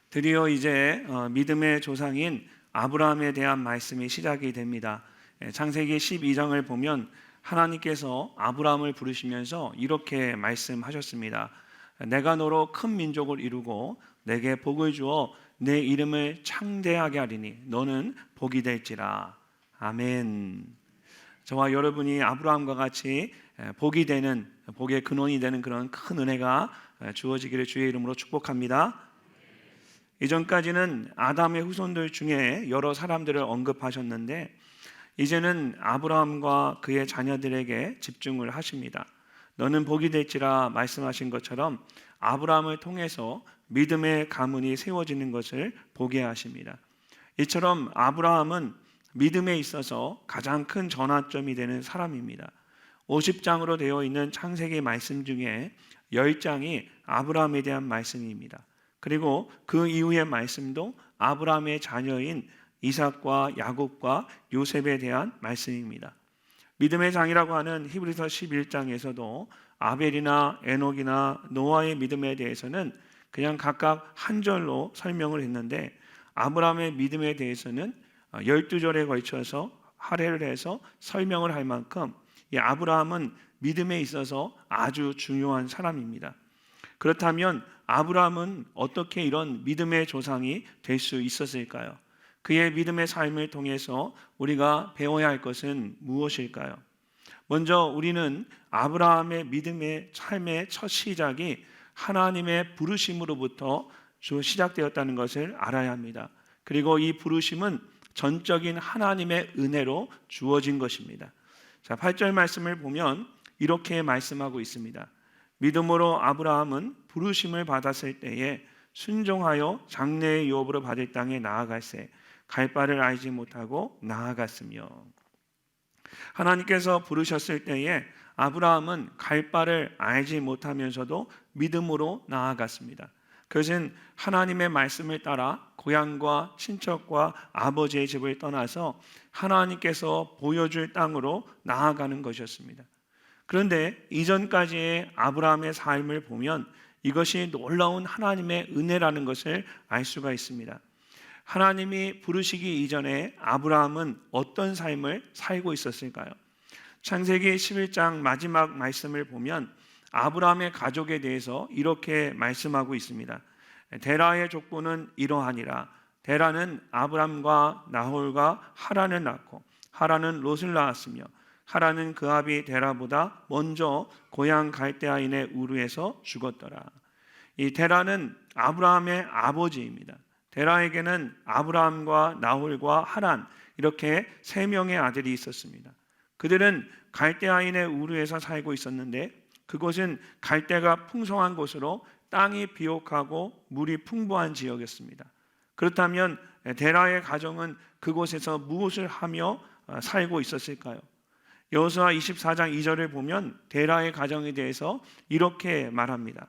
드디어 이제 믿음의 조상인 아브라함에 대한 말씀이 시작이 됩니다. 창세기 12장을 보면 하나님께서 아브라함을 부르시면서 이렇게 말씀하셨습니다. 내가 너로 큰 민족을 이루고 내게 복을 주어 내 이름을 창대하게 하리니 너는 복이 될지라. 아멘. 저와 여러분이 아브라함과 같이 복이 되는, 복의 근원이 되는 그런 큰 은혜가 주어지기를 주의 이름으로 축복합니다. 이전까지는 아담의 후손들 중에 여러 사람들을 언급하셨는데 이제는 아브라함과 그의 자녀들에게 집중을 하십니다. 너는 복이 될지라 말씀하신 것처럼 아브라함을 통해서 믿음의 가문이 세워지는 것을 보게 하십니다. 이처럼 아브라함은 믿음에 있어서 가장 큰 전환점이 되는 사람입니다. 50장으로 되어 있는 창세기 말씀 중에 10장이 아브라함에 대한 말씀입니다. 그리고 그 이후의 말씀도 아브라함의 자녀인 이삭과 야곱과 요셉에 대한 말씀입니다. 믿음의 장이라고 하는 히브리서 11장에서도 아벨이나 에녹이나 노아의 믿음에 대해서는 그냥 각각 한 절로 설명을 했는데 아브라함의 믿음에 대해서는 12절에 걸쳐서 할애를 해서 설명을 할 만큼 이 아브라함은 믿음에 있어서 아주 중요한 사람입니다. 그렇다면 아브라함은 어떻게 이런 믿음의 조상이 될 수 있었을까요? 그의 믿음의 삶을 통해서 우리가 배워야 할 것은 무엇일까요? 먼저 우리는 아브라함의 믿음의 삶의 첫 시작이 하나님의 부르심으로부터 시작되었다는 것을 알아야 합니다. 그리고 이 부르심은 전적인 하나님의 은혜로 주어진 것입니다. 자, 8절 말씀을 보면 이렇게 말씀하고 있습니다. 믿음으로 아브라함은 부르심을 받았을 때에 순종하여 장래의 유업으로 받을 땅에 나아갈새 갈 바를 알지 못하고 나아갔으며. 하나님께서 부르셨을 때에 아브라함은 갈 바를 알지 못하면서도 믿음으로 나아갔습니다. 그것은 하나님의 말씀을 따라 고향과 친척과 아버지의 집을 떠나서 하나님께서 보여줄 땅으로 나아가는 것이었습니다. 그런데 이전까지의 아브라함의 삶을 보면 이것이 놀라운 하나님의 은혜라는 것을 알 수가 있습니다. 하나님이 부르시기 이전에 아브라함은 어떤 삶을 살고 있었을까요? 창세기 11장 마지막 말씀을 보면 아브라함의 가족에 대해서 이렇게 말씀하고 있습니다. 데라의 족보는 이러하니라. 데라는 아브람과 나홀과 하란을 낳고 하란은 롯을 낳았으며 하란은 그 아비 데라보다 먼저 고향 갈대아인의 우르에서 죽었더라. 이 데라는 아브라함의 아버지입니다. 데라에게는 아브라함과 나홀과 하란 이렇게 세 명의 아들이 있었습니다. 그들은 갈대아인의 우르에서 살고 있었는데 그곳은 갈대가 풍성한 곳으로 땅이 비옥하고 물이 풍부한 지역이었습니다. 그렇다면 데라의 가정은 그곳에서 무엇을 하며 살고 있었을까요? 여호수아 24장 2절을 보면 데라의 가정에 대해서 이렇게 말합니다.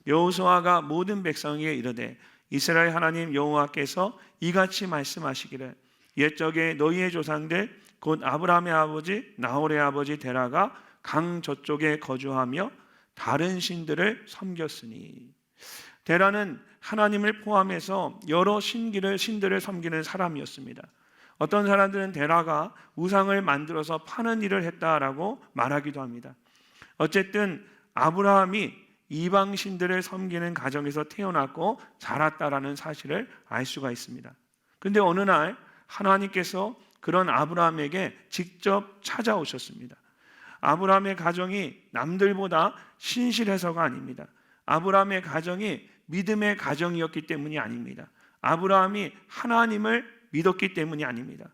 여호수아가 모든 백성에게 이르되 이스라엘 하나님 여호와께서 이같이 말씀하시기를 옛적에 너희의 조상들 곧 아브라함의 아버지 나홀의 아버지 데라가 강 저쪽에 거주하며 다른 신들을 섬겼으니. 데라는 하나님을 포함해서 여러 신들을 섬기는 사람이었습니다. 어떤 사람들은 데라가 우상을 만들어서 파는 일을 했다라고 말하기도 합니다. 어쨌든 아브라함이 이방 신들을 섬기는 가정에서 태어났고 자랐다라는 사실을 알 수가 있습니다. 그런데 어느 날 하나님께서 그런 아브라함에게 직접 찾아오셨습니다. 아브라함의 가정이 남들보다 신실해서가 아닙니다. 아브라함의 가정이 믿음의 가정이었기 때문이 아닙니다. 아브라함이 하나님을 믿었기 때문이 아닙니다.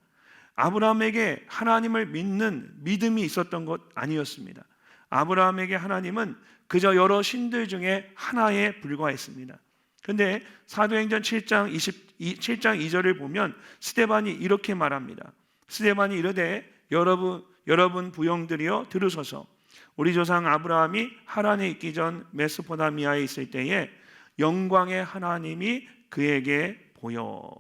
아브라함에게 하나님을 믿는 믿음이 있었던 것 아니었습니다. 아브라함에게 하나님은 그저 여러 신들 중에 하나에 불과했습니다. 그런데 사도행전 7장 2절을 보면 스데반이 이렇게 말합니다. 스데반이 이르되 여러분 부용들이여 들으소서. 우리 조상 아브라함이 하란에 있기 전 메소포타미아에 있을 때에 영광의 하나님이 그에게 보여.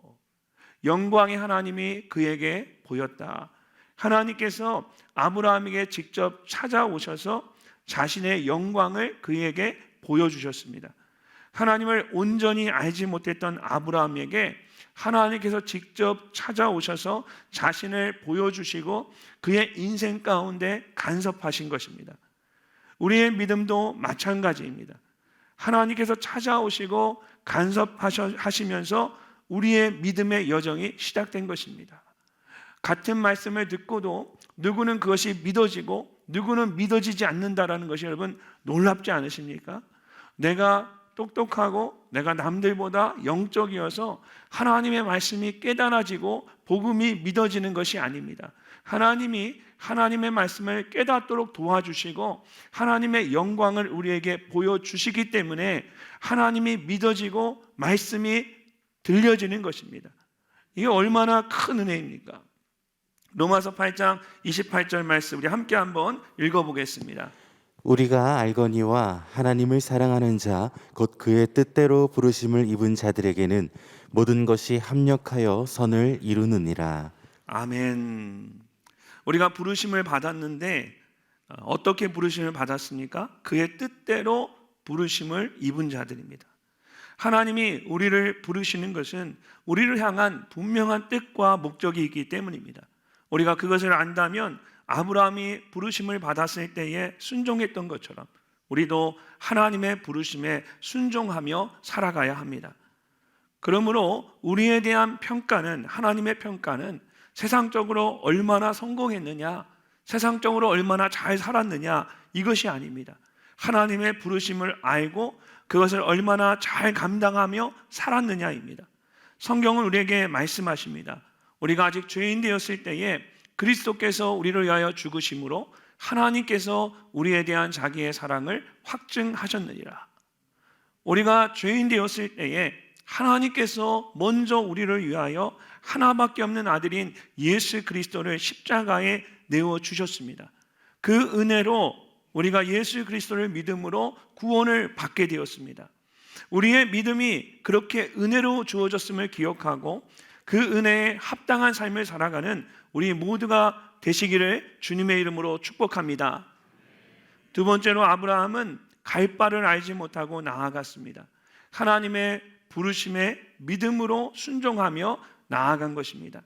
영광의 하나님이 그에게 보였다. 하나님께서 아브라함에게 직접 찾아오셔서 자신의 영광을 그에게 보여주셨습니다. 하나님을 온전히 알지 못했던 아브라함에게 하나님께서 직접 찾아오셔서 자신을 보여주시고 그의 인생 가운데 간섭하신 것입니다. 우리의 믿음도 마찬가지입니다. 하나님께서 찾아오시고 간섭하시면서 우리의 믿음의 여정이 시작된 것입니다. 같은 말씀을 듣고도 누구는 그것이 믿어지고 누구는 믿어지지 않는다라는 것이 여러분 놀랍지 않으십니까? 내가 똑똑하고 내가 남들보다 영적이어서 하나님의 말씀이 깨달아지고 복음이 믿어지는 것이 아닙니다. 하나님이 하나님의 말씀을 깨닫도록 도와주시고 하나님의 영광을 우리에게 보여주시기 때문에 하나님이 믿어지고 말씀이 들려지는 것입니다. 이게 얼마나 큰 은혜입니까? 로마서 8장 28절 말씀 우리 함께 한번 읽어보겠습니다. 우리가 알거니와 하나님을 사랑하는 자 곧 그의 뜻대로 부르심을 입은 자들에게는 모든 것이 합력하여 선을 이루느니라. 아멘. 우리가 부르심을 받았는데 어떻게 부르심을 받았습니까? 그의 뜻대로 부르심을 입은 자들입니다. 하나님이 우리를 부르시는 것은 우리를 향한 분명한 뜻과 목적이 있기 때문입니다. 우리가 그것을 안다면 아브라함이 부르심을 받았을 때에 순종했던 것처럼 우리도 하나님의 부르심에 순종하며 살아가야 합니다. 그러므로 우리에 대한 평가는, 하나님의 평가는 세상적으로 얼마나 성공했느냐, 세상적으로 얼마나 잘 살았느냐, 이것이 아닙니다. 하나님의 부르심을 알고 그것을 얼마나 잘 감당하며 살았느냐입니다. 성경은 우리에게 말씀하십니다. 우리가 아직 죄인 되었을 때에 그리스도께서 우리를 위하여 죽으심으로 하나님께서 우리에 대한 자기의 사랑을 확증하셨느니라. 우리가 죄인 되었을 때에 하나님께서 먼저 우리를 위하여 하나밖에 없는 아들인 예수 그리스도를 십자가에 내어주셨습니다. 그 은혜로 우리가 예수 그리스도를 믿음으로 구원을 받게 되었습니다. 우리의 믿음이 그렇게 은혜로 주어졌음을 기억하고 그 은혜에 합당한 삶을 살아가는 우리 모두가 되시기를 주님의 이름으로 축복합니다. 두 번째로 아브라함은 갈 바를 알지 못하고 나아갔습니다. 하나님의 부르심에 믿음으로 순종하며 나아간 것입니다.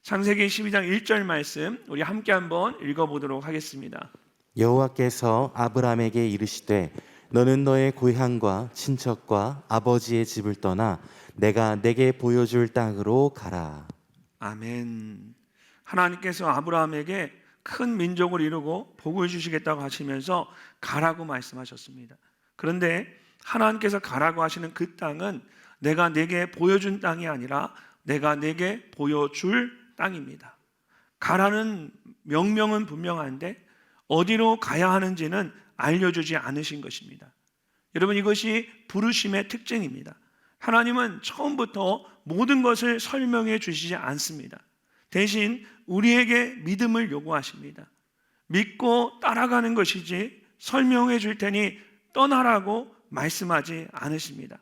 창세기 12장 1절 말씀 우리 함께 한번 읽어보도록 하겠습니다. 여호와께서 아브라함에게 이르시되 너는 너의 고향과 친척과 아버지의 집을 떠나 내가 내게 보여줄 땅으로 가라. 아멘. 하나님께서 아브라함에게 큰 민족을 이루고 복을 주시겠다고 하시면서 가라고 말씀하셨습니다. 그런데 하나님께서 가라고 하시는 그 땅은 내가 내게 보여준 땅이 아니라 내가 내게 보여줄 땅입니다. 가라는 명령은 분명한데 어디로 가야 하는지는 알려주지 않으신 것입니다. 여러분, 이것이 부르심의 특징입니다. 하나님은 처음부터 모든 것을 설명해 주시지 않습니다. 대신 우리에게 믿음을 요구하십니다. 믿고 따라가는 것이지 설명해 줄 테니 떠나라고 말씀하지 않으십니다.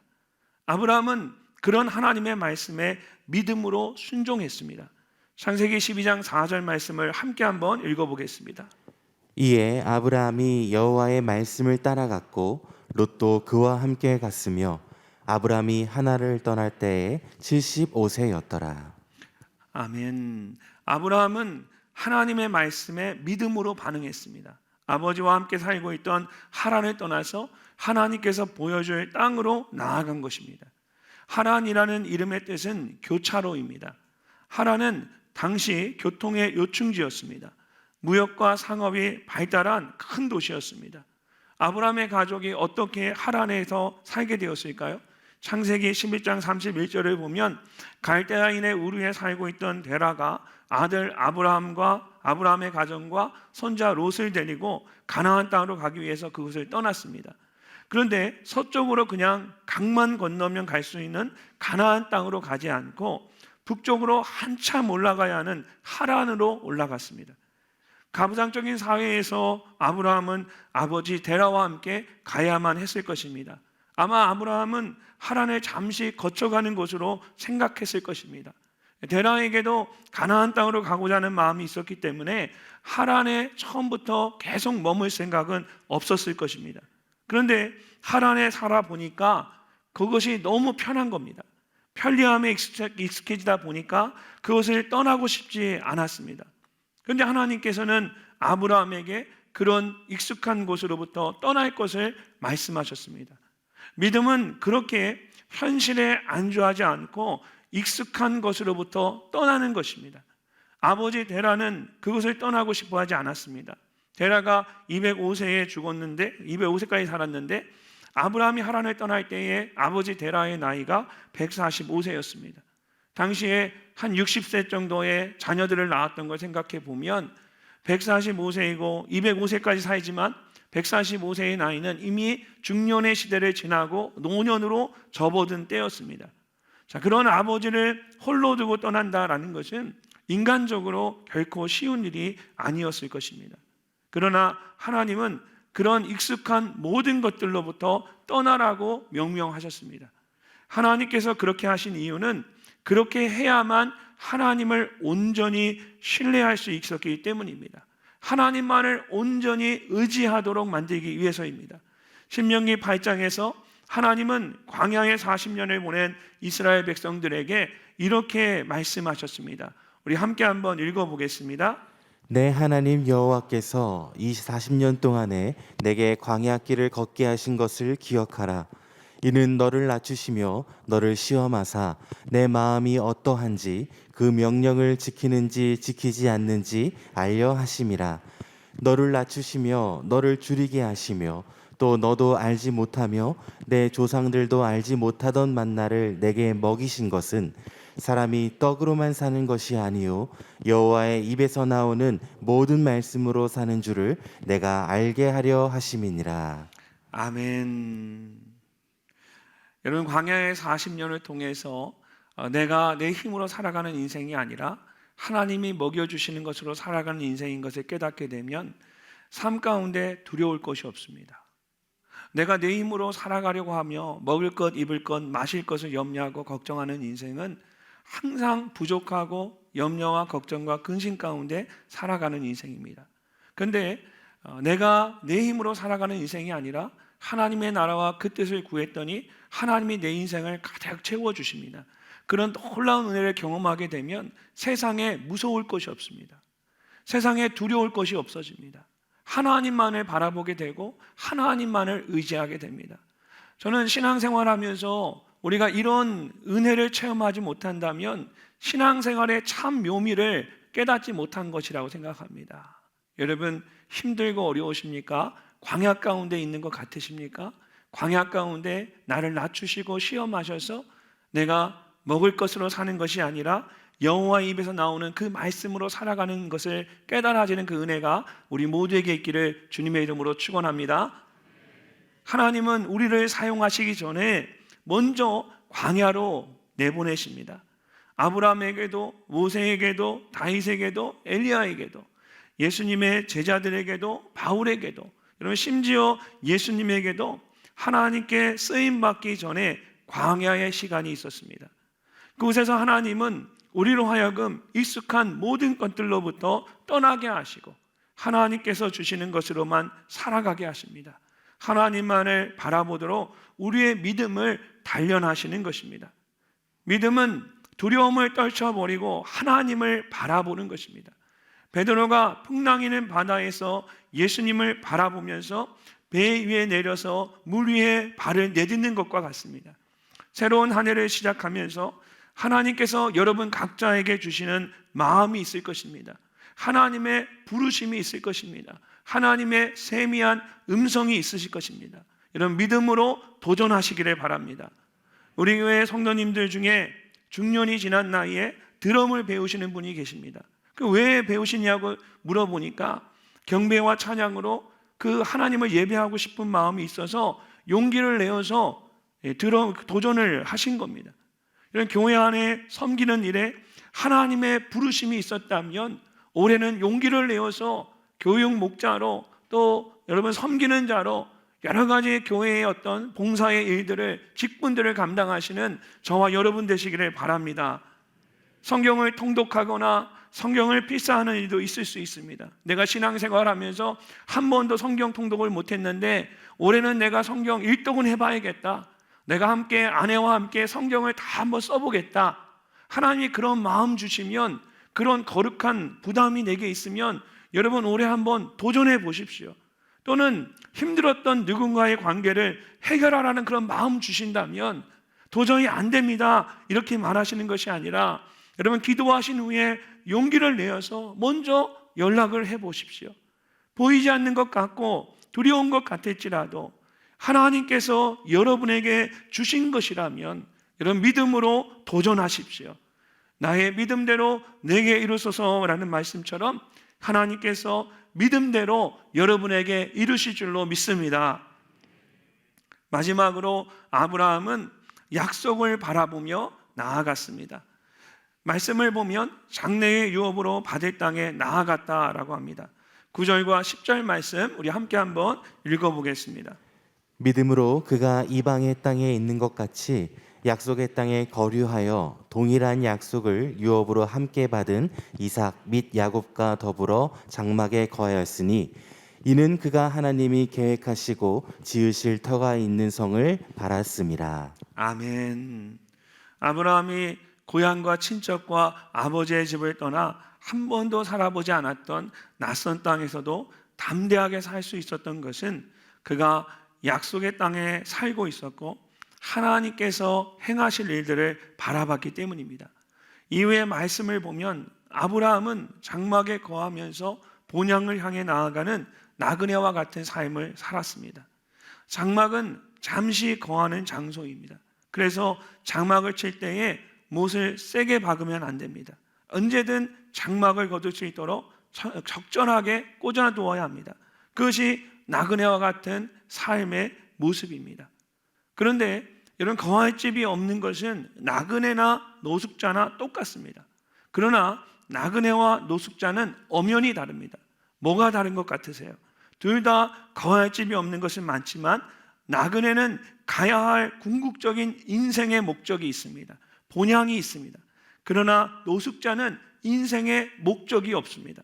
아브라함은 그런 하나님의 말씀에 믿음으로 순종했습니다. 창세기 12장 4절 말씀을 함께 한번 읽어보겠습니다. 이에 아브라함이 여호와의 말씀을 따라갔고 롯도 그와 함께 갔으며 아브라함이 하나를 떠날 때에 75세였더라. 아멘. 아브라함은 하나님의 말씀에 믿음으로 반응했습니다. 아버지와 함께 살고 있던 하란을 떠나서 하나님께서 보여줄 땅으로 나아간 것입니다. 하란이라는 이름의 뜻은 교차로입니다. 하란은 당시 교통의 요충지였습니다. 무역과 상업이 발달한 큰 도시였습니다. 아브라함의 가족이 어떻게 하란에서 살게 되었을까요? 창세기 11장 31절을 보면 갈대아인의 우르에 살고 있던 데라가 아들 아브라함의 가정과 손자 롯을 데리고 가나안 땅으로 가기 위해서 그곳을 떠났습니다. 그런데 서쪽으로 그냥 강만 건너면 갈 수 있는 가나안 땅으로 가지 않고 북쪽으로 한참 올라가야 하는 하란으로 올라갔습니다. 가부장적인 사회에서 아브라함은 아버지 데라와 함께 가야만 했을 것입니다. 아마 아브라함은 하란을 잠시 거쳐가는 곳으로 생각했을 것입니다. 데라에게도 가나안 땅으로 가고자 하는 마음이 있었기 때문에 하란에 처음부터 계속 머물 생각은 없었을 것입니다. 그런데 하란에 살아보니까 그것이 너무 편한 겁니다. 편리함에 익숙해지다 보니까 그것을 떠나고 싶지 않았습니다. 그런데 하나님께서는 아브라함에게 그런 익숙한 곳으로부터 떠날 것을 말씀하셨습니다. 믿음은 그렇게 현실에 안주하지 않고 익숙한 것으로부터 떠나는 것입니다. 아버지 데라는 그것을 떠나고 싶어 하지 않았습니다. 데라가 205세에 죽었는데 205세까지 살았는데 아브라함이 하란을 떠날 때에 아버지 데라의 나이가 145세였습니다. 당시에 한 60세 정도의 자녀들을 낳았던 걸 생각해 보면 145세이고 205세까지 살지만 145세의 나이는 이미 중년의 시대를 지나고 노년으로 접어든 때였습니다. 자, 그런 아버지를 홀로 두고 떠난다라는 것은 인간적으로 결코 쉬운 일이 아니었을 것입니다. 그러나 하나님은 그런 익숙한 모든 것들로부터 떠나라고 명령하셨습니다. 하나님께서 그렇게 하신 이유는 그렇게 해야만 하나님을 온전히 신뢰할 수 있었기 때문입니다. 하나님만을 온전히 의지하도록 만들기 위해서입니다. 신명기 8장에서 하나님은 광야에 40년을 보낸 이스라엘 백성들에게 이렇게 말씀하셨습니다. 우리 함께 한번 읽어보겠습니다. 내 하나님 여호와께서 이 40년 동안에 내게 광야길을 걷게 하신 것을 기억하라. 이는 너를 낮추시며 너를 시험하사 내 마음이 어떠한지 그 명령을 지키는지 지키지 않는지 알려 하심이라. 너를 낮추시며 너를 줄이게 하시며 또 너도 알지 못하며 내 조상들도 알지 못하던 만나를 내게 먹이신 것은 사람이 떡으로만 사는 것이 아니요 여호와의 입에서 나오는 모든 말씀으로 사는 줄을 내가 알게 하려 하심이니라. 아멘. 여러분, 광야의 40년을 통해서 내가 내 힘으로 살아가는 인생이 아니라 하나님이 먹여주시는 것으로 살아가는 인생인 것을 깨닫게 되면 삶 가운데 두려울 것이 없습니다. 내가 내 힘으로 살아가려고 하며 먹을 것, 입을 것, 마실 것을 염려하고 걱정하는 인생은 항상 부족하고 염려와 걱정과 근심 가운데 살아가는 인생입니다. 그런데 내가 내 힘으로 살아가는 인생이 아니라 하나님의 나라와 그 뜻을 구했더니 하나님이 내 인생을 가득 채워주십니다. 그런 놀라운 은혜를 경험하게 되면 세상에 무서울 것이 없습니다. 세상에 두려울 것이 없어집니다. 하나님만을 바라보게 되고 하나님만을 의지하게 됩니다. 저는 신앙생활하면서 우리가 이런 은혜를 체험하지 못한다면 신앙생활의 참 묘미를 깨닫지 못한 것이라고 생각합니다. 여러분, 힘들고 어려우십니까? 광야 가운데 있는 것 같으십니까? 광야 가운데 나를 낮추시고 시험하셔서 내가 먹을 것으로 사는 것이 아니라 여호와의 입에서 나오는 그 말씀으로 살아가는 것을 깨달아지는 그 은혜가 우리 모두에게 있기를 주님의 이름으로 축원합니다. 하나님은 우리를 사용하시기 전에 먼저 광야로 내보내십니다. 아브라함에게도 모세에게도 다윗에게도 엘리야에게도 예수님의 제자들에게도 바울에게도 여러분 심지어 예수님에게도 하나님께 쓰임받기 전에 광야의 시간이 있었습니다. 그곳에서 하나님은 우리로 하여금 익숙한 모든 것들로부터 떠나게 하시고 하나님께서 주시는 것으로만 살아가게 하십니다. 하나님만을 바라보도록 우리의 믿음을 단련하시는 것입니다. 믿음은 두려움을 떨쳐버리고 하나님을 바라보는 것입니다. 베드로가 풍랑이는 바다에서 예수님을 바라보면서 배 위에 내려서 물 위에 발을 내딛는 것과 같습니다. 새로운 한 해를 시작하면서 하나님께서 여러분 각자에게 주시는 마음이 있을 것입니다. 하나님의 부르심이 있을 것입니다. 하나님의 세미한 음성이 있으실 것입니다. 이런 믿음으로 도전하시기를 바랍니다. 우리 교회 성도님들 중에 중년이 지난 나이에 드럼을 배우시는 분이 계십니다. 그 왜 배우시냐고 물어보니까 경배와 찬양으로 그 하나님을 예배하고 싶은 마음이 있어서 용기를 내어서 드럼 도전을 하신 겁니다. 이런 교회 안에 섬기는 일에 하나님의 부르심이 있었다면 올해는 용기를 내어서 교육 목자로 또 여러분 섬기는 자로 여러 가지 교회의 어떤 봉사의 일들을 직분들을 감당하시는 저와 여러분 되시기를 바랍니다. 성경을 통독하거나 성경을 필사하는 일도 있을 수 있습니다. 내가 신앙생활하면서 한 번도 성경 통독을 못했는데 올해는 내가 성경 일독은 해봐야겠다. 내가 함께 아내와 함께 성경을 다 한번 써보겠다. 하나님이 그런 마음 주시면, 그런 거룩한 부담이 내게 있으면 여러분 올해 한번 도전해 보십시오. 또는 힘들었던 누군가의 관계를 해결하라는 그런 마음 주신다면 도저히 안 됩니다 이렇게 말하시는 것이 아니라 여러분 기도하신 후에 용기를 내어서 먼저 연락을 해 보십시오. 보이지 않는 것 같고 두려운 것 같을지라도 하나님께서 여러분에게 주신 것이라면 여러분 믿음으로 도전하십시오. 나의 믿음대로 내게 이루소서라는 말씀처럼 하나님께서 믿음대로 여러분에게 이루실 줄로 믿습니다. 마지막으로 아브라함은 약속을 바라보며 나아갔습니다. 말씀을 보면 장래의 유업으로 받을 땅에 나아갔다라고 합니다. 9절과 10절 말씀 우리 함께 한번 읽어보겠습니다. 믿음으로 그가 이방의 땅에 있는 것 같이 약속의 땅에 거류하여 동일한 약속을 유업으로 함께 받은 이삭 및 야곱과 더불어 장막에 거하였으니 이는 그가 하나님이 계획하시고 지으실 터가 있는 성을 바랐음이라. 아멘. 아브라함이 고향과 친척과 아버지의 집을 떠나 한 번도 살아보지 않았던 낯선 땅에서도 담대하게 살 수 있었던 것은 그가 약속의 땅에 살고 있었고 하나님께서 행하실 일들을 바라봤기 때문입니다. 이후의 말씀을 보면 아브라함은 장막에 거하면서 본향을 향해 나아가는 나그네와 같은 삶을 살았습니다. 장막은 잠시 거하는 장소입니다. 그래서 장막을 칠 때에 못을 세게 박으면 안 됩니다. 언제든 장막을 거둘 수 있도록 적절하게 꽂아두어야 합니다. 그것이 나그네와 같은 삶의 모습입니다. 그런데 여러분 거할 집이 없는 것은 나그네나 노숙자나 똑같습니다. 그러나 나그네와 노숙자는 엄연히 다릅니다. 뭐가 다른 것 같으세요? 둘 다 거할 집이 없는 것은 많지만 나그네는 가야 할 궁극적인 인생의 목적이 있습니다. 본향이 있습니다. 그러나 노숙자는 인생의 목적이 없습니다.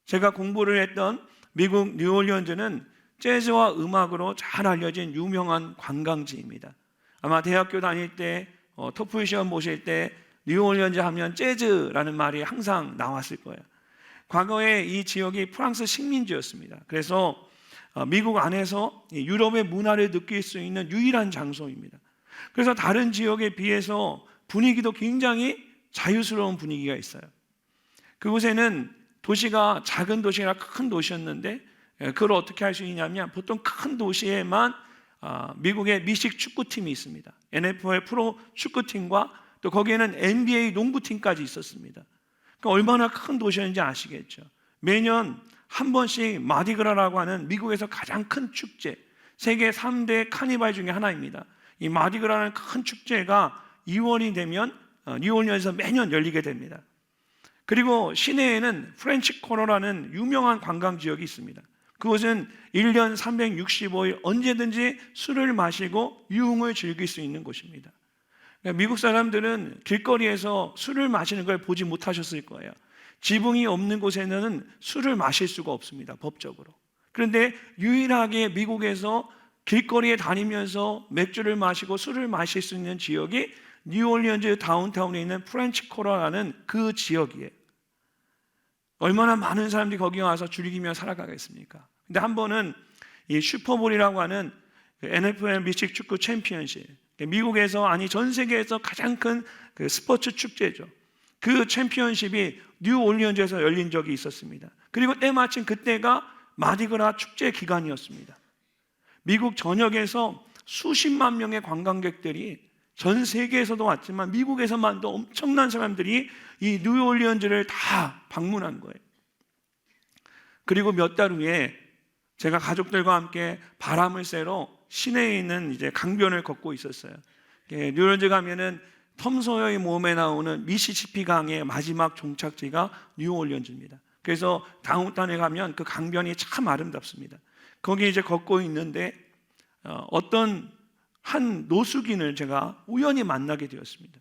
제가 공부를 했던 미국 뉴올리언즈는 재즈와 음악으로 잘 알려진 유명한 관광지입니다. 아마 대학교 다닐 때 토플 시험 보실 때 뉴올리언즈 하면 재즈라는 말이 항상 나왔을 거예요. 과거에 이 지역이 프랑스 식민지였습니다. 그래서 미국 안에서 유럽의 문화를 느낄 수 있는 유일한 장소입니다. 그래서 다른 지역에 비해서 분위기도 굉장히 자유스러운 분위기가 있어요. 그곳에는 도시가 작은 도시나 큰 도시였는데 그걸 어떻게 할 수 있냐면 보통 큰 도시에만 미국의 미식 축구팀이 있습니다. NFL 프로 축구팀과 또 거기에는 NBA 농구팀까지 있었습니다. 그러니까 얼마나 큰 도시였는지 아시겠죠. 매년 한 번씩 마디그라라고 하는 미국에서 가장 큰 축제, 세계 3대 카니발 중에 하나입니다. 이 마디그라는 큰 축제가 2월이 되면 뉴올리언스에서 매년 열리게 됩니다. 그리고 시내에는 프렌치 코너라는 유명한 관광 지역이 있습니다. 그곳은 1년 365일 언제든지 술을 마시고 유흥을 즐길 수 있는 곳입니다. 미국 사람들은 길거리에서 술을 마시는 걸 보지 못하셨을 거예요. 지붕이 없는 곳에는 술을 마실 수가 없습니다, 법적으로. 그런데 유일하게 미국에서 길거리에 다니면서 맥주를 마시고 술을 마실 수 있는 지역이 뉴올리언즈 다운타운에 있는 프렌치 코너라는 그 지역이에요. 얼마나 많은 사람들이 거기 와서 즐기며 살아가겠습니까? 근데 한 번은 이 슈퍼볼이라고 하는 NFL 미식 축구 챔피언십, 미국에서 아니 전 세계에서 가장 큰 그 스포츠 축제죠. 그 챔피언십이 뉴올리언즈에서 열린 적이 있었습니다. 그리고 때마침 그때가 마디그라 축제 기간이었습니다. 미국 전역에서 수십만 명의 관광객들이 전 세계에서도 왔지만 미국에서만도 엄청난 사람들이 이 뉴올리언즈를 다 방문한 거예요. 그리고 몇 달 후에 제가 가족들과 함께 바람을 쐬러 시내에 있는 이제 강변을 걷고 있었어요. 뉴올리언즈 가면은 톰 소여의 몸에 나오는 미시시피 강의 마지막 종착지가 뉴올리언즈입니다. 그래서 다운타운에 가면 그 강변이 참 아름답습니다. 거기 이제 걷고 있는데 어떤 한 노숙인을 제가 우연히 만나게 되었습니다.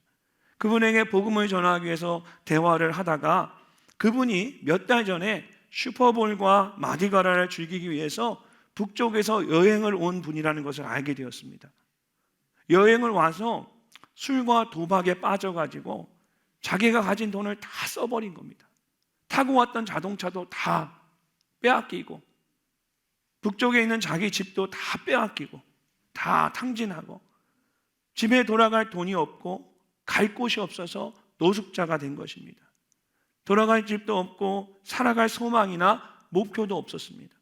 그분에게 복음을 전하기 위해서 대화를 하다가 그분이 몇 달 전에 슈퍼볼과 마디가라를 즐기기 위해서 북쪽에서 여행을 온 분이라는 것을 알게 되었습니다. 여행을 와서 술과 도박에 빠져가지고 자기가 가진 돈을 다 써버린 겁니다. 타고 왔던 자동차도 다 빼앗기고 북쪽에 있는 자기 집도 다 빼앗기고 다 탕진하고 집에 돌아갈 돈이 없고 갈 곳이 없어서 노숙자가 된 것입니다. 돌아갈 집도 없고 살아갈 소망이나 목표도 없었습니다.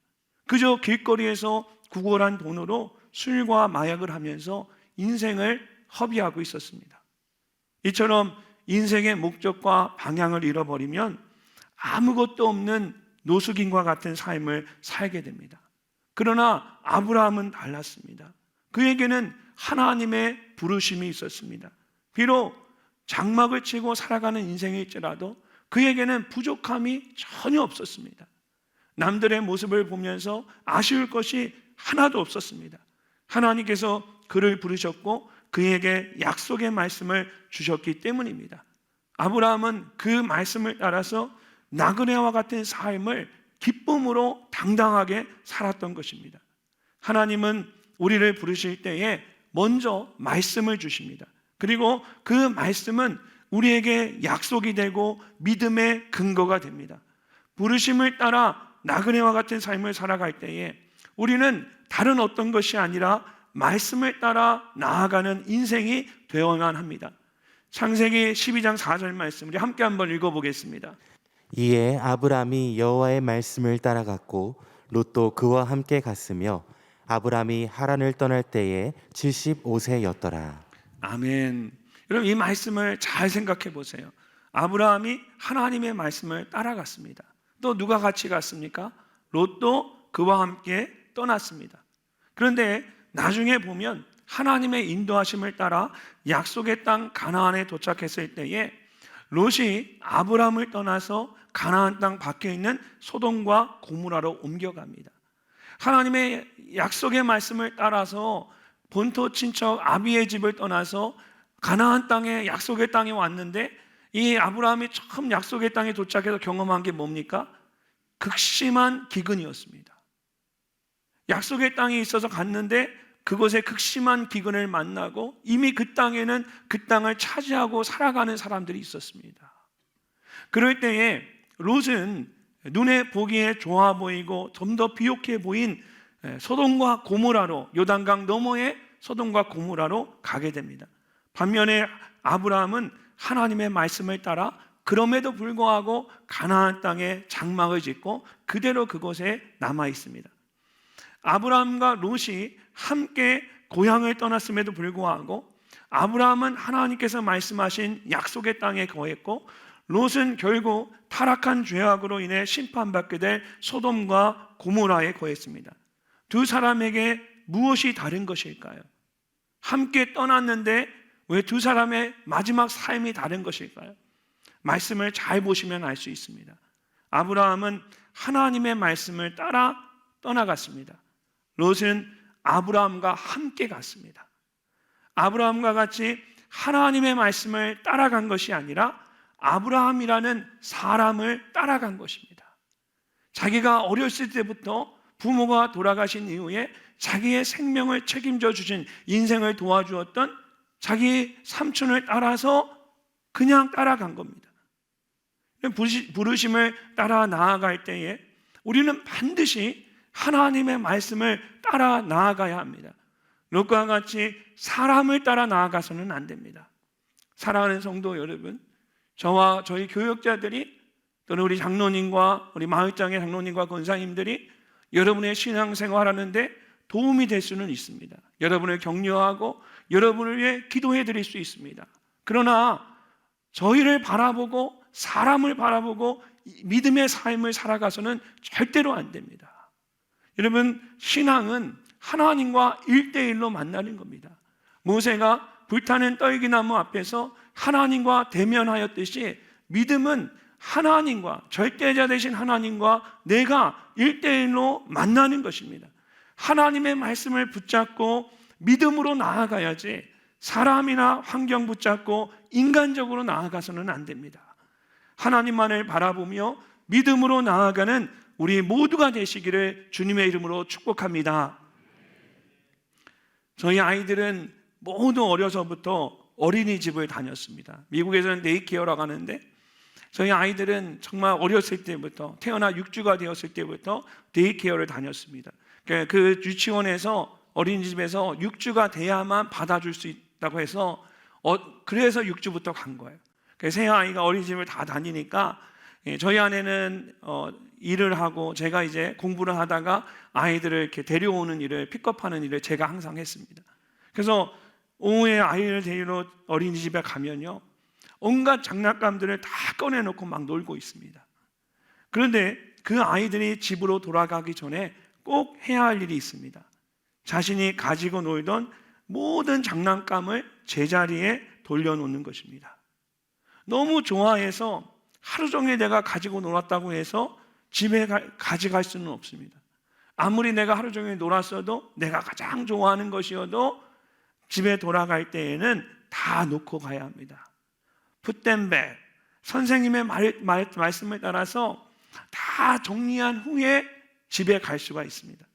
그저 길거리에서 구걸한 돈으로 술과 마약을 하면서 인생을 허비하고 있었습니다. 이처럼 인생의 목적과 방향을 잃어버리면 아무것도 없는 노숙인과 같은 삶을 살게 됩니다. 그러나 아브라함은 달랐습니다. 그에게는 하나님의 부르심이 있었습니다. 비록 장막을 치고 살아가는 인생일지라도 그에게는 부족함이 전혀 없었습니다. 남들의 모습을 보면서 아쉬울 것이 하나도 없었습니다. 하나님께서 그를 부르셨고 그에게 약속의 말씀을 주셨기 때문입니다. 아브라함은 그 말씀을 따라서 나그네와 같은 삶을 기쁨으로 당당하게 살았던 것입니다. 하나님은 우리를 부르실 때에 먼저 말씀을 주십니다. 그리고 그 말씀은 우리에게 약속이 되고 믿음의 근거가 됩니다. 부르심을 따라 나그네와 같은 삶을 살아갈 때에 우리는 다른 어떤 것이 아니라 말씀을 따라 나아가는 인생이 되어야만 합니다. 창세기 12장 4절 말씀 우리 함께 한번 읽어보겠습니다. 이에 아브람이 여호와의 말씀을 따라갔고 롯도 그와 함께 갔으며 아브람이 하란을 떠날 때에 75세였더라. 아멘. 여러분 이 말씀을 잘 생각해 보세요. 아브라함이 하나님의 말씀을 따라갔습니다. 또 누가 같이 갔습니까? 롯도 그와 함께 떠났습니다. 그런데 나중에 보면 하나님의 인도하심을 따라 약속의 땅 가나안에 도착했을 때에 롯이 아브라함을 떠나서 가나안 땅 밖에 있는 소돔과 고모라로 옮겨갑니다. 하나님의 약속의 말씀을 따라서 본토 친척 아비의 집을 떠나서 가나안 땅에 약속의 땅에 왔는데 이 아브라함이 처음 약속의 땅에 도착해서 경험한 게 뭡니까? 극심한 기근이었습니다. 약속의 땅에 있어서 갔는데 그곳에 극심한 기근을 만나고 이미 그 땅에는 그 땅을 차지하고 살아가는 사람들이 있었습니다. 그럴 때에 롯은 눈에 보기에 좋아 보이고 좀 더 비옥해 보인 소돔과 고모라로 요단강 너머의 소돔과 고모라로 가게 됩니다. 반면에 아브라함은 하나님의 말씀을 따라 그럼에도 불구하고 가나안 땅에 장막을 짓고 그대로 그곳에 남아 있습니다. 아브라함과 롯이 함께 고향을 떠났음에도 불구하고 아브라함은 하나님께서 말씀하신 약속의 땅에 거했고 롯은 결국 타락한 죄악으로 인해 심판받게 될 소돔과 고모라에 거했습니다. 두 사람에게 무엇이 다른 것일까요? 함께 떠났는데 왜 두 사람의 마지막 삶이 다른 것일까요? 말씀을 잘 보시면 알 수 있습니다. 아브라함은 하나님의 말씀을 따라 떠나갔습니다. 롯은 아브라함과 함께 갔습니다. 아브라함과 같이 하나님의 말씀을 따라간 것이 아니라 아브라함이라는 사람을 따라간 것입니다. 자기가 어렸을 때부터 부모가 돌아가신 이후에 자기의 생명을 책임져 주신 인생을 도와주었던 자기 삼촌을 따라서 그냥 따라간 겁니다. 부르심을 따라 나아갈 때에 우리는 반드시 하나님의 말씀을 따라 나아가야 합니다. 롯과 같이 사람을 따라 나아가서는 안 됩니다. 사랑하는 성도 여러분, 저와 저희 교역자들이 또는 우리 장로님과 우리 마을장의 장로님과 권사님들이 여러분의 신앙생활하는데 도움이 될 수는 있습니다. 여러분을 격려하고 여러분을 위해 기도해 드릴 수 있습니다. 그러나 저희를 바라보고 사람을 바라보고 믿음의 삶을 살아가서는 절대로 안 됩니다. 여러분, 신앙은 하나님과 1대1로 만나는 겁니다. 모세가 불타는 떨기나무 앞에서 하나님과 대면하였듯이 믿음은 하나님과 절대자 되신 하나님과 내가 1대1로 만나는 것입니다. 하나님의 말씀을 붙잡고 믿음으로 나아가야지 사람이나 환경 붙잡고 인간적으로 나아가서는 안 됩니다. 하나님만을 바라보며 믿음으로 나아가는 우리 모두가 되시기를 주님의 이름으로 축복합니다. 저희 아이들은 모두 어려서부터 어린이집을 다녔습니다. 미국에서는 데이케어라고 하는데 저희 아이들은 정말 어렸을 때부터 태어나 6주가 되었을 때부터 데이케어를 다녔습니다. 그 유치원에서 어린이집에서 6주가 돼야만 받아줄 수 있다고 해서 그래서 6주부터 간 거예요. 새 아이가 어린이집을 다 다니니까 저희 아내는 일을 하고 제가 이제 공부를 하다가 아이들을 이렇게 데려오는 일을 픽업하는 일을 제가 항상 했습니다. 그래서 오후에 아이를 데리러 어린이집에 가면요, 온갖 장난감들을 다 꺼내놓고 막 놀고 있습니다. 그런데 그 아이들이 집으로 돌아가기 전에 꼭 해야 할 일이 있습니다. 자신이 가지고 놀던 모든 장난감을 제자리에 돌려놓는 것입니다. 너무 좋아해서 하루 종일 내가 가지고 놀았다고 해서 집에 가져갈 수는 없습니다. 아무리 내가 하루 종일 놀았어도 내가 가장 좋아하는 것이어도 집에 돌아갈 때에는 다 놓고 가야 합니다. Put them back. 선생님의 말씀을 따라서 다 정리한 후에 집에 갈 수가 있습니다.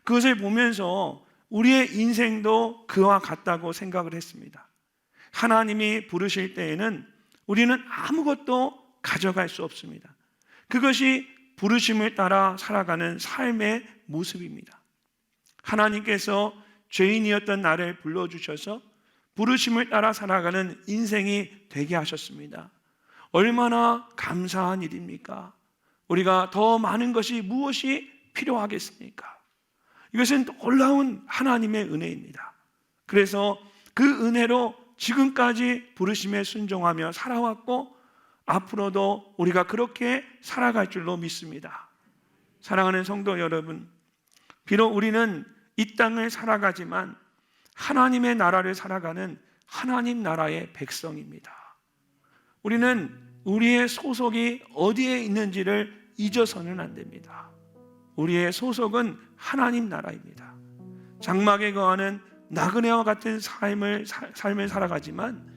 그것을 보면서 우리의 인생도 그와 같다고 생각을 했습니다. 하나님이 부르실 때에는 우리는 아무것도 가져갈 수 없습니다. 그것이 부르심을 따라 살아가는 삶의 모습입니다. 하나님께서 죄인이었던 나를 불러주셔서 부르심을 따라 살아가는 인생이 되게 하셨습니다. 얼마나 감사한 일입니까? 우리가 더 많은 것이 무엇이 필요하겠습니까? 이것은 놀라운 하나님의 은혜입니다. 그래서 그 은혜로 지금까지 부르심에 순종하며 살아왔고 앞으로도 우리가 그렇게 살아갈 줄로 믿습니다. 사랑하는 성도 여러분, 비록 우리는 이 땅을 살아가지만 하나님의 나라를 살아가는 하나님 나라의 백성입니다. 우리는 우리의 소속이 어디에 있는지를 잊어서는 안 됩니다. 우리의 소속은 하나님 나라입니다. 장막에 거하는 나그네와 같은 삶을 살아가지만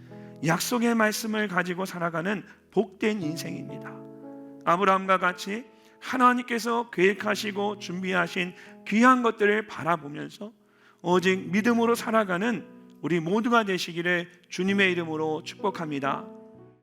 약속의 말씀을 가지고 살아가는 복된 인생입니다. 아브라함과 같이 하나님께서 계획하시고 준비하신 귀한 것들을 바라보면서 오직 믿음으로 살아가는 우리 모두가 되시기를 주님의 이름으로 축복합니다.